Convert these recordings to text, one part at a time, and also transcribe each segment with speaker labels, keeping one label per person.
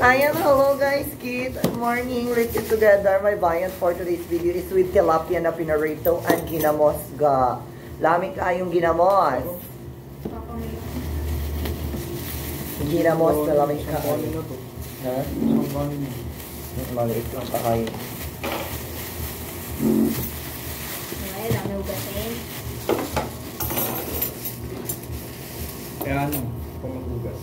Speaker 1: Ayan, hello guys, Good morning, let's eat together. My viand for today's video is with tilapia na pinarito and ginamos ga. Lamig kayong ginamos. Ginamos na lamig kayo. Ha? Maliit lang kakain.
Speaker 2: Ay, dami ugasin.
Speaker 3: Kaya ano, ikaw magugas.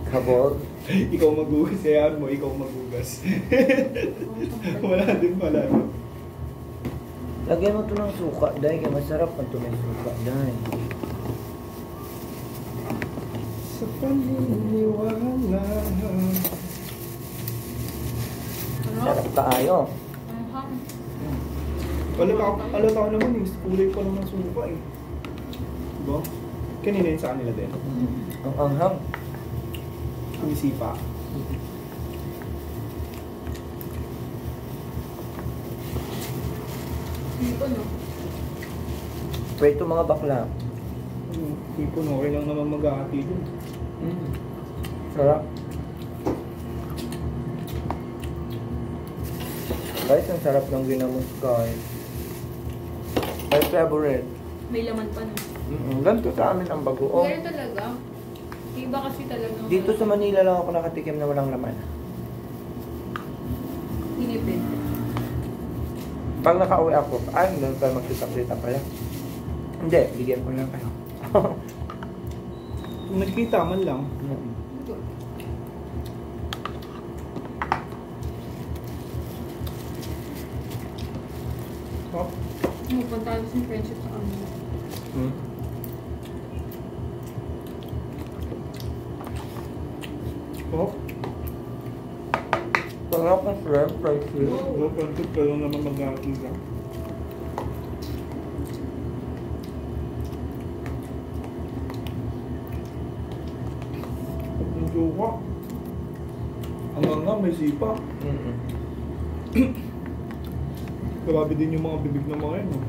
Speaker 1: Kabog?
Speaker 3: Ikaw magugas, kaya mo, ikaw magugas. Wala din pala.
Speaker 1: Lagyan mo ito ng suka, dahil kaya masarap pag ito may suka, dahil.
Speaker 3: Sa paniniwala.
Speaker 1: Sarap kaayo.
Speaker 3: Alata ko naman eh, kulay pa naman suka eh. Diba? Kanina yun sa kanila din.
Speaker 1: Ang anghang.
Speaker 3: Ang isipa.
Speaker 2: Dito, no?
Speaker 1: Pwede ito mga bakla.
Speaker 3: Hipon, okay lang naman mag-aati dun.
Speaker 1: Sarap. Guys, ang sarap ng ginamos, guys. My favorite.
Speaker 2: May laman pa, no?
Speaker 1: Ganito sa amin ang bagoong.
Speaker 2: Ganyan talaga. Iba kasi talaga.
Speaker 1: Dito sa Manila lang ako nakatikim na walang laman.
Speaker 2: Hinipid.
Speaker 1: Pag nakauwi ako, ay, doon tayo magkita-kita pala. Hindi, bigyan ko lang kayo.
Speaker 3: Kung nagkita man lang.
Speaker 2: Ito.
Speaker 3: Oh,
Speaker 2: Punta ko sa friendship sa kanila.
Speaker 3: oh.
Speaker 1: Sarap ng shrimp, fried shrimp.
Speaker 3: Oh, pansit ka lang naman mag-aati ka. Ang suka. Ang nga, may sipa. Grabe din yung mga bibig ng mga yun.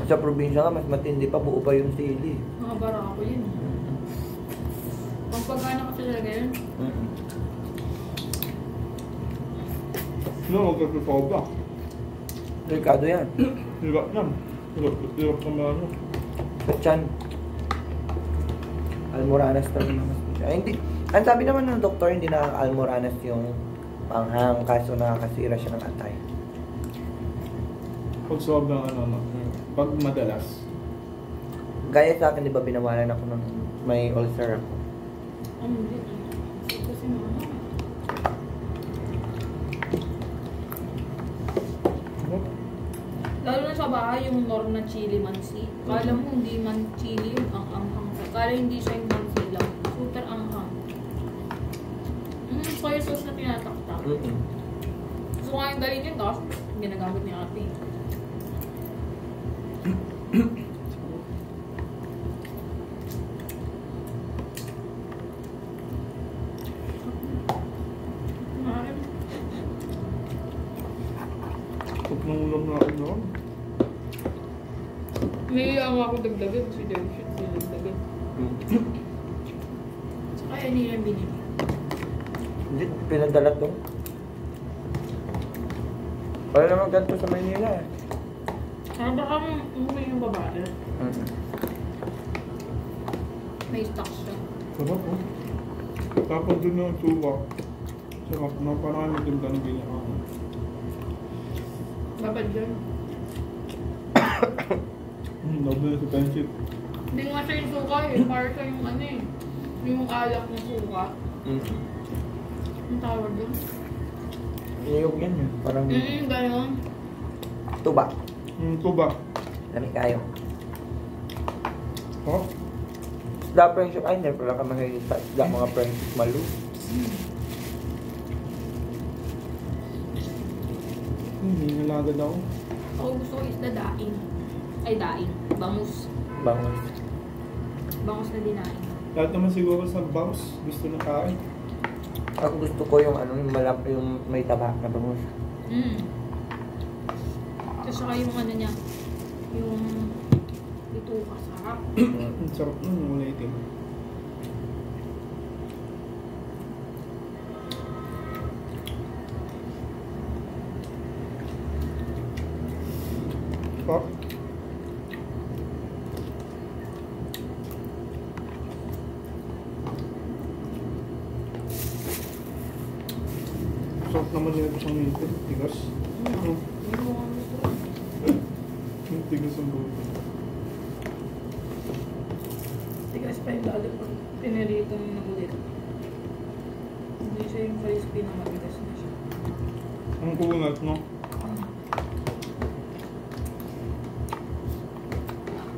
Speaker 1: Sa probinsya nga, mas matindi pa, buo pa yung sili.
Speaker 2: Mga barako yun. Pang pagkana kasi talaga yun.
Speaker 3: No, magkakatawa ba?
Speaker 1: Delikado yan.
Speaker 3: Hirap yan. Hirap na ano.
Speaker 1: Chan. Almoranas talaga mas siya. Hindi. Ang sabi naman ng doktor, hindi na almoranas yung panghang, kaso nakakasira siya ng atay.
Speaker 3: Pag sobrang ano. Pag madalas.
Speaker 1: Gaya sa akin, di ba binawalan ako ng may ulcer ako.
Speaker 2: Hindi. Kasi mga. Lalo na sa bahay, yung norm na chili mansi. Kala mo hindi man chili yung ang-anghang. Kala hindi siya yung mansi lang. Super anghang. Soy sauce na tinataktak. Gusto ko kayong dalhin yun, tapos ginagamit ni ate.
Speaker 3: Huwag nang ulam na ako noon.
Speaker 2: May ako dagdagan. Si Delshit, may dagdagan. Saka yan yung binili.
Speaker 1: Hindi, pinadala to. Wala naman ganito sa Manila eh.
Speaker 2: Kaya baka umuwi yung babae. May stock siya.
Speaker 3: Sarap oh. Tapos dun yung suka. Sarap na parang maganda na ganyan.
Speaker 2: Babad yun.
Speaker 3: Noble na sa friendship.
Speaker 2: Hindi nga siya yung suka eh. Para siya yung ano eh. Yung alak ng suka. Ang tawag yun.
Speaker 1: Niyog yan eh. Parang
Speaker 2: Ganon.
Speaker 1: tuba.
Speaker 3: Tuba.
Speaker 1: Lamig kayo.
Speaker 3: Oh?
Speaker 1: Isda friendship. Ay, hindi pala ka mahilig sa isda mga friendship malu.
Speaker 3: Hindi nalagad ako.
Speaker 2: Ako gusto ko isda daing. Ay daing. Bangus.
Speaker 1: Bangus.
Speaker 2: Bangus na dinaing.
Speaker 3: Lahat naman siguro sa bangs gusto na kain.
Speaker 1: Ako gusto ko yung ano, yung malap, yung may taba na bangus.
Speaker 2: Kasi saka yung ano niya, yung ito kasarap.
Speaker 3: Ang sarap nun, yung wala itim. naman nila ko siyang ngipin. Tigas.
Speaker 2: Hindi mo nga gusto.
Speaker 3: Tigas ang buto.
Speaker 2: Tigas pa yung lalo pag pinirito mo na ulit. Hindi siya yung crispy na matigas na siya.
Speaker 3: Ang kunat, no?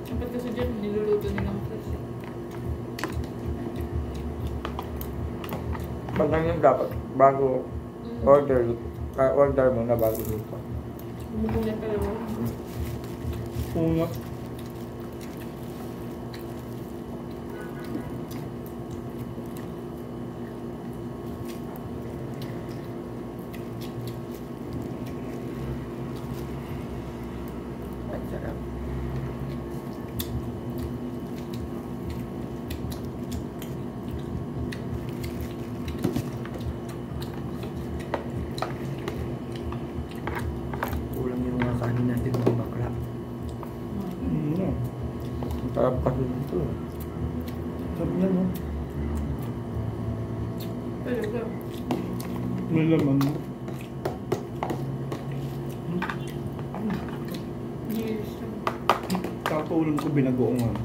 Speaker 2: Dapat kasi dyan, niluluto nilang fresh.
Speaker 1: Pag ganyan dapat, bago order mo na bago dito.
Speaker 2: Bumukulat talaga.
Speaker 3: Kunat.
Speaker 1: Ang sarap. Kulang yung mga kanin natin mga bakla.
Speaker 3: No.
Speaker 1: Ang sarap kasi dito.
Speaker 3: Sabi niya, no?
Speaker 2: Talaga.
Speaker 3: May laman, no?
Speaker 2: Yes.
Speaker 3: Kakaulan ko binagoong ano.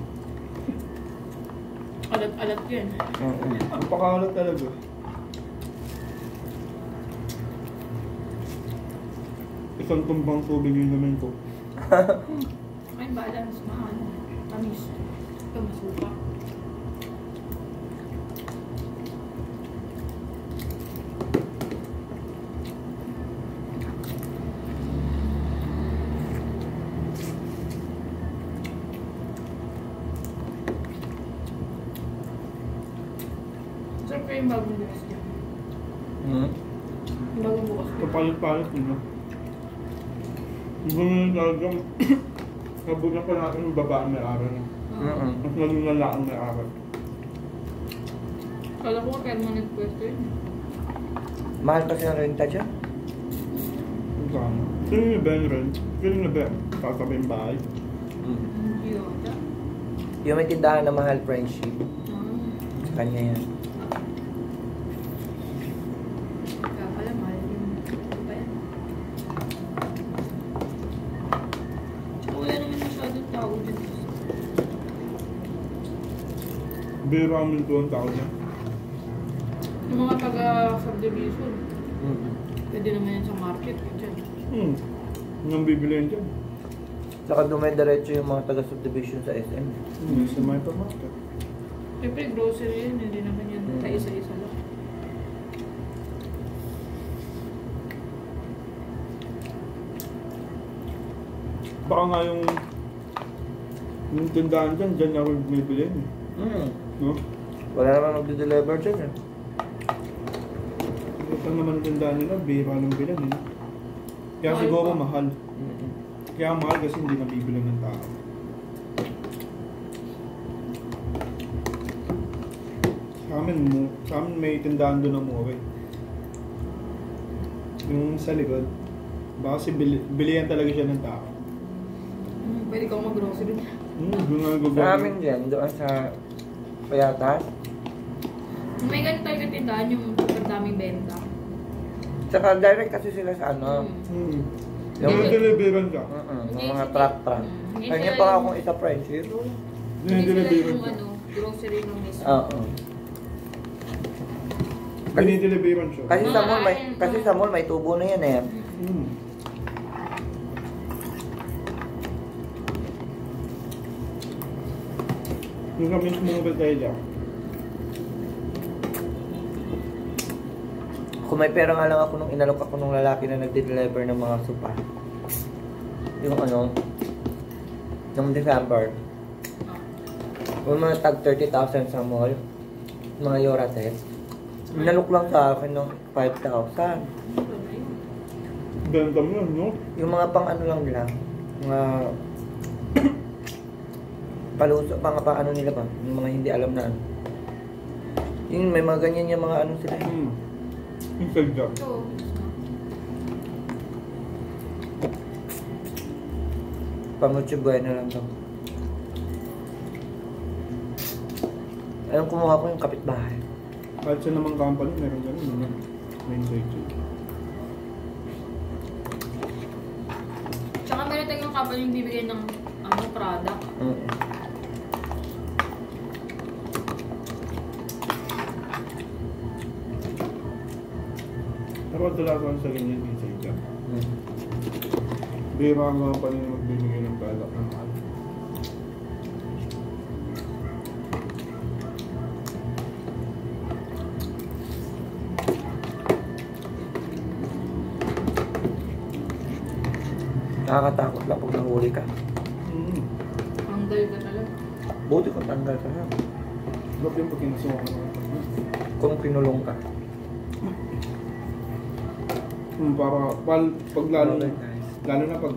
Speaker 2: Alat-alat yan.
Speaker 1: Oo.
Speaker 3: Ang pakalat talaga. Isang tumbang tubig yung naman ko.
Speaker 2: May balance, mahal. Tamis. Ito, masuka. Sarap kayo yung bagong bukas dyan. Yung bagong bukas dyan.
Speaker 3: Kapalit-palit yun, no? Iba na talagang kabunan pa natin yung babae may aral.
Speaker 1: Mm-mm.
Speaker 3: Mas naging lalaking may aral.
Speaker 2: Kala ko permanent pwesto yun.
Speaker 1: Mahal kasi ang renta dyan.
Speaker 3: Ang sana. Sino yung Ben Ren? Sino na Ben? Sasabi yung bahay.
Speaker 2: Hindi yata.
Speaker 1: Yung may tindahan na mahal friendship. Sa kanya yan.
Speaker 2: Kaya pala, mahal yung ano ba yan? Wala naman masyadong tao dyan.
Speaker 3: Biro ang minto ang tao niya.
Speaker 2: Yung mga taga-subdivision,
Speaker 1: Mm-mm.
Speaker 2: pwede naman yan sa market. Dyan.
Speaker 3: Nang bibilihan dyan.
Speaker 1: Saka dumidiretso yung mga taga-subdivision sa SM.
Speaker 3: Sa may pamata.
Speaker 2: Siyempre, grocery yun, hindi naman yan sa isa-isa lang.
Speaker 3: Baka nga yung tindahan dyan, dyan ako bibilihan eh. No?
Speaker 1: Wala naman magde-deliver dyan eh.
Speaker 3: Ito naman ang tindahan nila, bira ng bilan eh. Kaya
Speaker 2: Mahal
Speaker 3: siguro
Speaker 2: pa.
Speaker 3: mahal.
Speaker 1: Mm-mm.
Speaker 3: Kaya mahal kasi hindi nabibilang ng tao. Sa amin may tindahan doon ng mura. Yung sa likod, baka kasi bilihan talaga siya ng tao.
Speaker 2: Pwede kang mag-grocery.
Speaker 3: Doon nga
Speaker 1: Sa
Speaker 3: gagawin.
Speaker 1: amin dyan, doon sa Payatas.
Speaker 2: May ganito tayo katindahan yung super daming benta.
Speaker 1: Tsaka direct kasi sila sa ano.
Speaker 3: Yung
Speaker 1: Yung-
Speaker 3: deliveran ka.
Speaker 1: Yung mga truck-truck.
Speaker 2: Hindi
Speaker 1: Kanya
Speaker 2: sila
Speaker 1: pa
Speaker 2: yung-
Speaker 1: akong isa friendship.
Speaker 2: Hindi sila
Speaker 3: Dinideliveran
Speaker 2: yung
Speaker 3: ka.
Speaker 2: ano, grocery ng mismo.
Speaker 1: Oo.
Speaker 3: Dinideliveran siya.
Speaker 1: Kasi sa mall may tubo na yan eh.
Speaker 3: Mm. Yung kami mismo Bethesda.
Speaker 1: Kung may pera nga lang ako nung inalok ako nung lalaki na nagde-deliver ng mga sopa. Yung ano, nung December. Yung mga tag 30,000 sa mall. Mga Yorates. Inalok lang sa akin ng 5,000.
Speaker 3: Benta mo yun, no?
Speaker 1: Yung mga pang ano lang nila. Mga paluso, mga pa ano nila ba? Yung mga hindi alam na ano. Yung may mga ganyan yung mga ano sila.
Speaker 3: Yung salda.
Speaker 2: Ito.
Speaker 1: Pamuchi Bueno lang to. Anong kumuha ko yung kapitbahay?
Speaker 3: Kahit sa namang company, meron ganun. May inside joke.
Speaker 2: makita yung kapal yung bibigay ng product.
Speaker 3: Pero kadalasan sa ganyan din sa ika. Bira nga pa rin magbibigay ng balak ng mahal.
Speaker 1: Nakakatakot lang pag nahuli ka.
Speaker 2: Tanggal ka talaga.
Speaker 1: Buti kung tanggal ka na.
Speaker 3: Love yung pag kinasuha ka ng
Speaker 1: Kung kinulong ka.
Speaker 3: para pag lalo
Speaker 1: Okay, guys.
Speaker 3: na pag